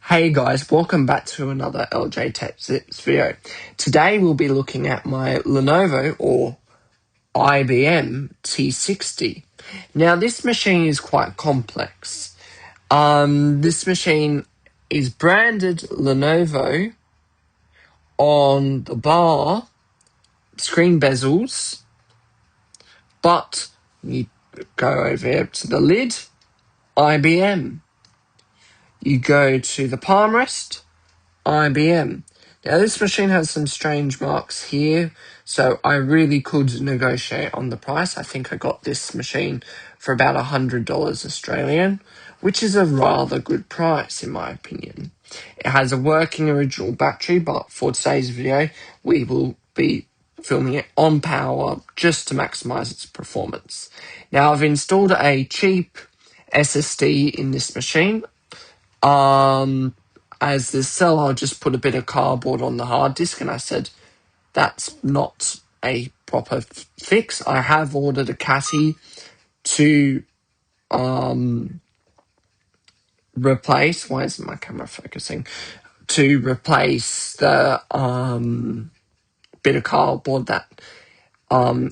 Hey guys, welcome back to another LJ Tech Tips video. Today we'll be looking at my Lenovo or IBM T60. Now this machine is quite complex. This machine is branded Lenovo on the bar, screen bezels, but you go over here to the lid, IBM. You go to the palm rest, IBM. Now this machine has some strange marks here, so I really could negotiate on the price. I think I got this machine for about $100 Australian, which is a rather good price in my opinion. It has a working original battery, but for today's video, we will be filming it on power just to maximize its performance. Now I've installed a cheap SSD in this machine. As the seller just put a bit of cardboard on the hard disk, and I said that's not a proper fix. I have ordered a caddy to replace. Why isn't my camera focusing? To replace the bit of cardboard that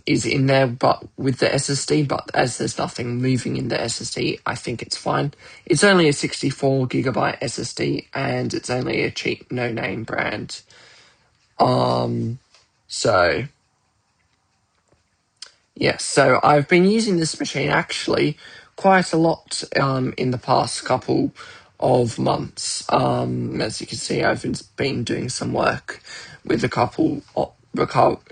is in there, but with the SSD, but as there's nothing moving in the SSD, I think it's fine. It's only a 64GB SSD, and it's only a cheap, no-name brand. So I've been using this machine actually quite a lot in the past couple of months. As you can see, I've been doing some work with a couple of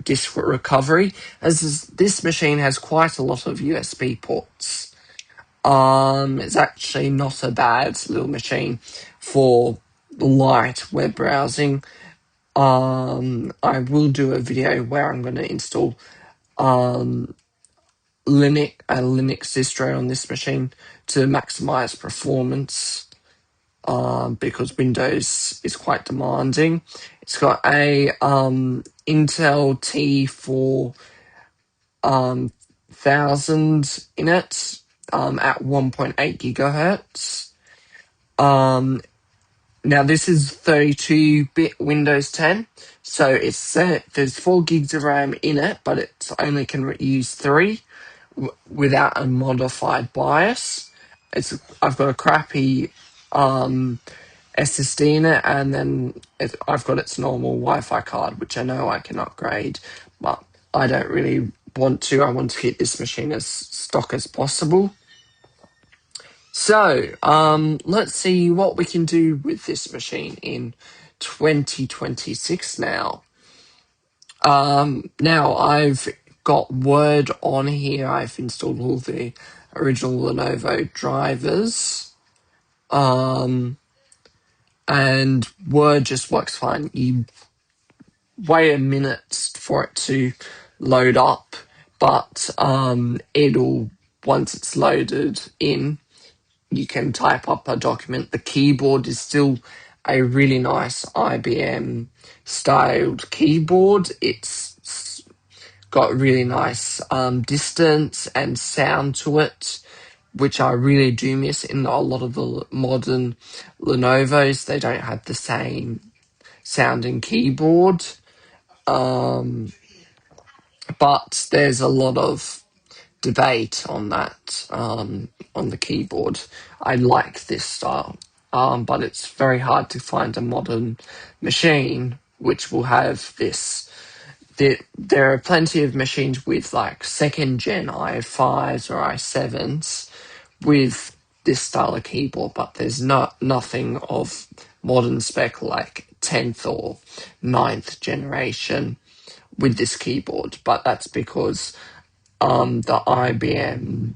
disk recovery, as this machine has quite a lot of USB ports. It's actually not a bad little machine for light web browsing. I will do a video where I'm going to install a Linux distro on this machine to maximize performance, because Windows is quite demanding. It's got a Intel T4000 in it, at 1.8 gigahertz. Now this is 32-bit Windows 10, so there's 4 gigs of RAM in it, but it only can use 3 without a modified BIOS. I've got a crappy SSD in it, and then I've got its normal Wi-Fi card, which I know I can upgrade, but I don't really want to. I want to keep this machine as stock as possible. So, let's see what we can do with this machine in 2026 now. Now I've got Word on here. I've installed all the original Lenovo drivers. And Word just works fine. You wait a minute for it to load up, but once it's loaded in, you can type up a document. The keyboard is still a really nice IBM styled keyboard. It's got really nice distance and sound to it, which I really do miss in a lot of the modern Lenovo's. They don't have the same sounding keyboard, but there's a lot of debate on that, on the keyboard. I like this style, but it's very hard to find a modern machine which will have this. There are plenty of machines with like second gen i5s or i7s with this style of keyboard, but there's nothing of modern spec like 10th or 9th generation with this keyboard. But that's because the IBM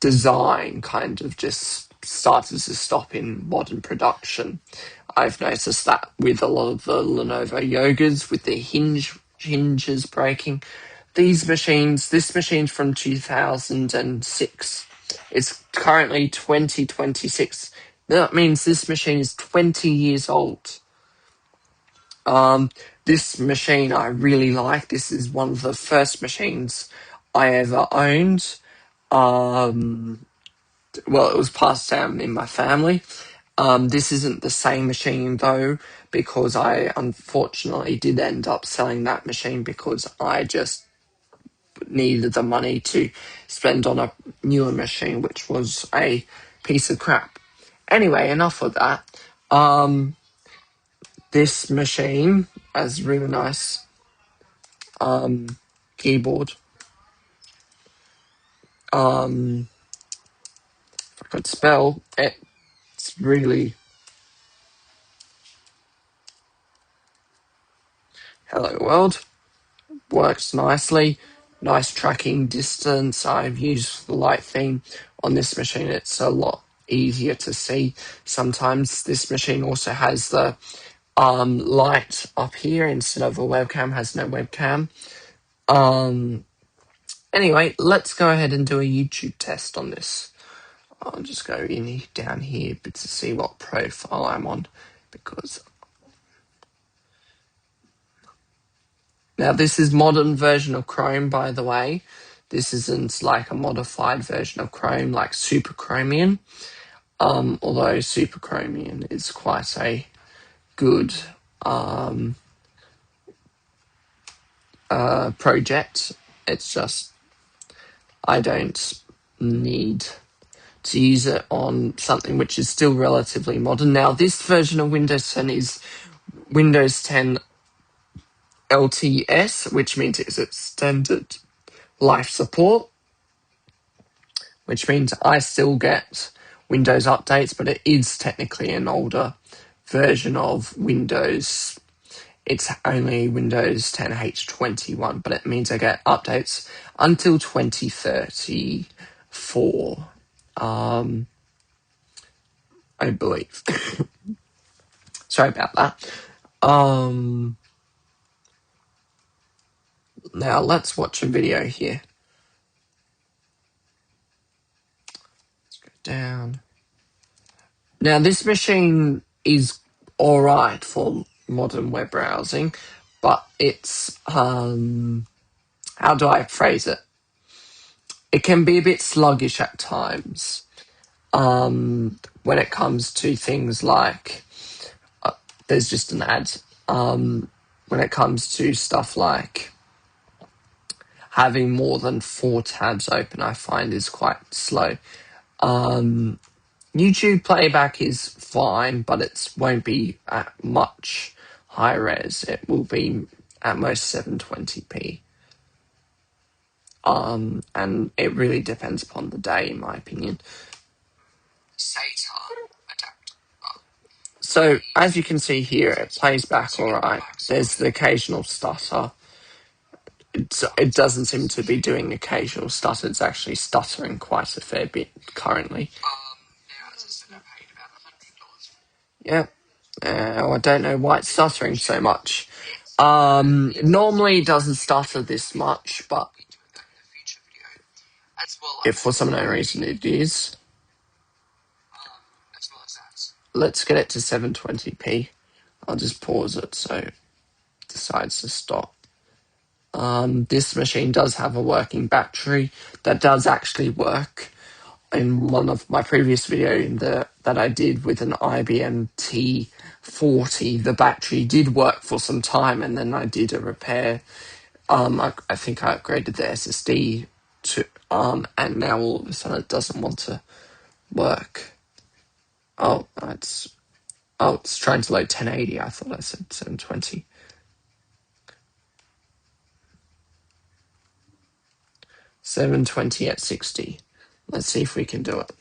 design kind of just started to stop in modern production. I've noticed that with a lot of the Lenovo Yogas, with the hinges breaking. This machine's from 2006. It's currently 2026. That means this machine is 20 years old. This machine I really like. This is one of the first machines I ever owned. Well, it was passed down in my family. This isn't the same machine though, because I unfortunately did end up selling that machine because I just needed the money to spend on a newer machine, which was a piece of crap. Anyway, enough of that. This machine has really nice keyboard. If I could spell, it's really hello world. Works nicely. Nice tracking distance. I've used the light theme on this machine. It's a lot easier to see. Sometimes this machine also has the light up here instead of a webcam, has no webcam. Anyway, let's go ahead and do a YouTube test on this. I'll just go in down here to see what profile I'm on, because now this is modern version of Chrome, by the way. This isn't like a modified version of Chrome like Super Chromium, although Super Chromium is quite a good project. It's just I don't need to use it on something which is still relatively modern. Now, this version of Windows 10 is Windows 10 LTS, which means it's extended life support, which means I still get Windows updates, but it is technically an older version of Windows. It's only Windows 10 H21, but it means I get updates until 2034, I believe. Sorry about that. Now let's watch a video here. Let's go down. Now this machine is alright for modern web browsing, but it's, how do I phrase it? It can be a bit sluggish at times when it comes to things like, there's just an ad, when it comes to stuff like having more than 4 tabs open, I find is quite slow. YouTube playback is fine, but it won't be at much high res. It will be at most 720p. And it really depends upon the day, in my opinion. So, as you can see here, it plays back alright. There's the occasional stutter. It doesn't seem to be doing occasional stutter. It's actually stuttering quite a fair bit currently. Yeah. I don't know why it's stuttering so much. Normally it doesn't stutter this much, but if for some unknown reason it is. Let's get it to 720p. I'll just pause it so it decides to stop. This machine does have a working battery that does actually work. In one of my previous video that I did with an IBM T60, the battery did work for some time, and then I did a repair. I think I upgraded the SSD to, and now all of a sudden it doesn't want to work. It's trying to load 1080. I thought I said 720. at 60. Let's see if we can do it.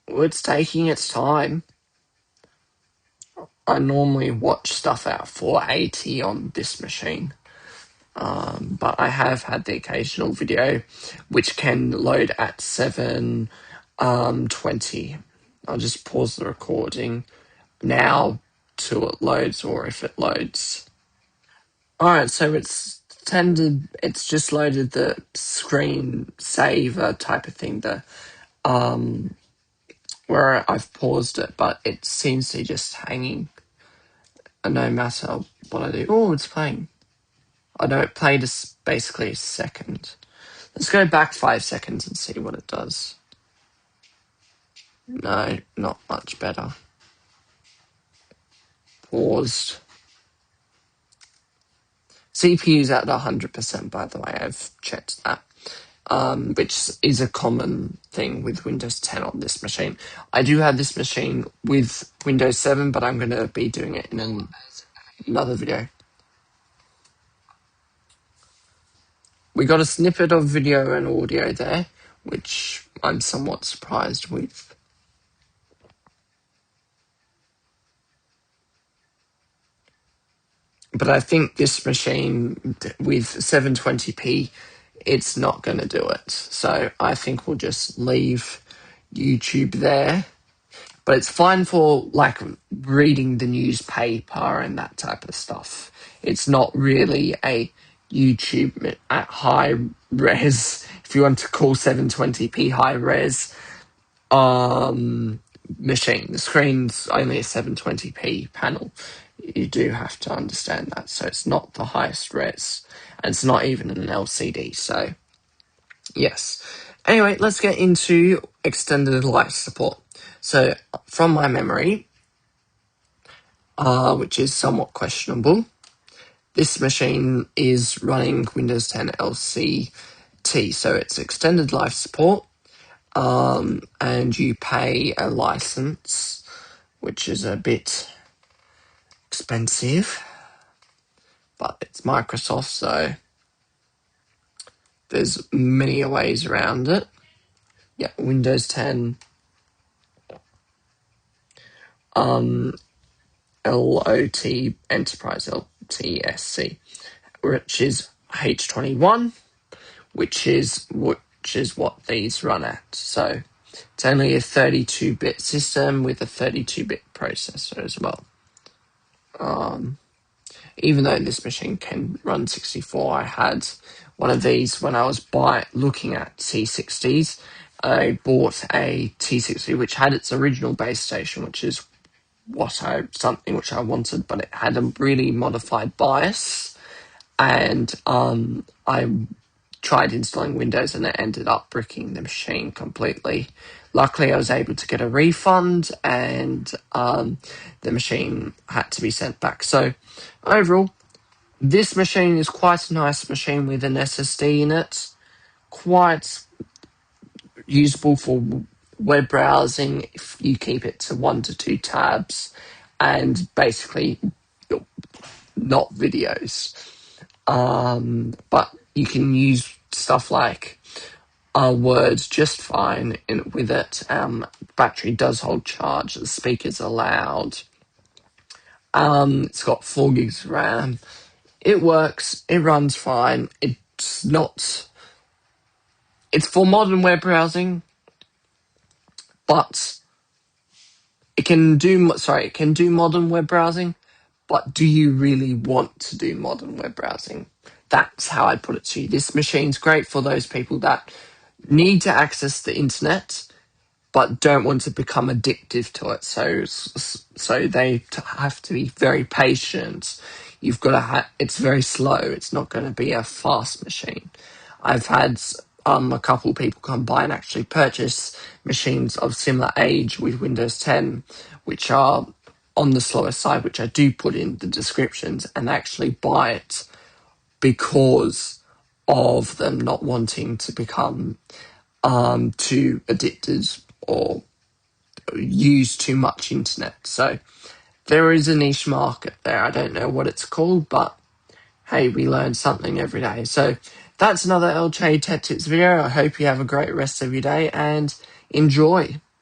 Well, it's taking its time. I normally watch stuff at 480 on this machine. But I have had the occasional video which can load at 720. I'll just pause the recording now till it loads, or if it loads. Alright, so it's just loaded the screen saver type of thing, where I've paused it, but it seems to be just hanging no matter what I do. Oh, it's playing. I know it played basically a second. Let's go back 5 seconds and see what it does. No, not much better. Paused. CPU's at 100%, by the way. I've checked that, which is a common thing with Windows 10 on this machine. I do have this machine with Windows 7, but I'm going to be doing it in another video. We got a snippet of video and audio there, which I'm somewhat surprised with. But I think this machine with 720p, it's not going to do it. So I think we'll just leave YouTube there. But it's fine for like reading the newspaper and that type of stuff. It's not really a YouTube at high res, if you want to call 720p high res, machine. The screen's only a 720p panel. You do have to understand that. So it's not the highest res, and it's not even an LCD. So yes. Anyway, let's get into extended life support. So from my memory, which is somewhat questionable, this machine is running Windows 10 LCT. So it's extended life support. And you pay a license, which is a bit expensive, but it's Microsoft, so there's many ways around it. Yeah, Windows 10 LOT Enterprise LTSC, which is H21, which is what these run at. So it's only a 32-bit system with a 32-bit processor as well. Even though this machine can run 64, I had one of these when I was looking at T60s. I bought a T60 which had its original base station, which is something which I wanted, but it had a really modified BIOS, and I tried installing Windows and it ended up bricking the machine completely. Luckily, I was able to get a refund, and the machine had to be sent back. So overall, this machine is quite a nice machine with an SSD in it. Quite usable for web browsing if you keep it to 1 to 2 tabs, and basically not videos. But you can use stuff like words just fine with it. Battery does hold charge. The speakers are loud. It's got 4 gigs of RAM. It works. It runs fine. It's for modern web browsing, but it can do modern web browsing. But do you really want to do modern web browsing? That's how I'd put it to you. This machine's great for those people that need to access the internet but don't want to become addictive to it. So they have to be very patient. You've got to it's very slow. It's not going to be a fast machine. I've had a couple of people come by and actually purchase machines of similar age with Windows 10, which are on the slower side, which I do put in the descriptions, and actually buy it because of them not wanting to become too addicted or use too much internet. So there is a niche market there. I don't know what it's called, but hey, we learn something every day. So that's another LJ Tech Tips video. I hope you have a great rest of your day and enjoy.